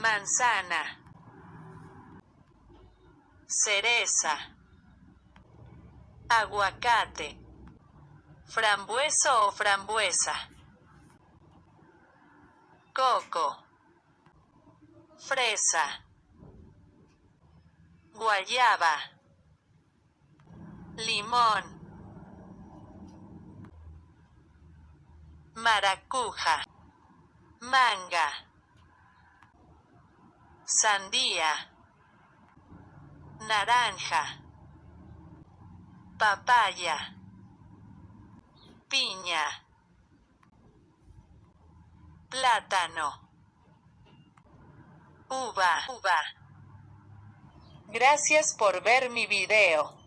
manzana, cereza, aguacate, frambuesa o frambuesa, coco, fresa, guayaba, limón, maracuja, manga, sandía, naranja, papaya, piña, plátano, uva. Gracias por ver mi video.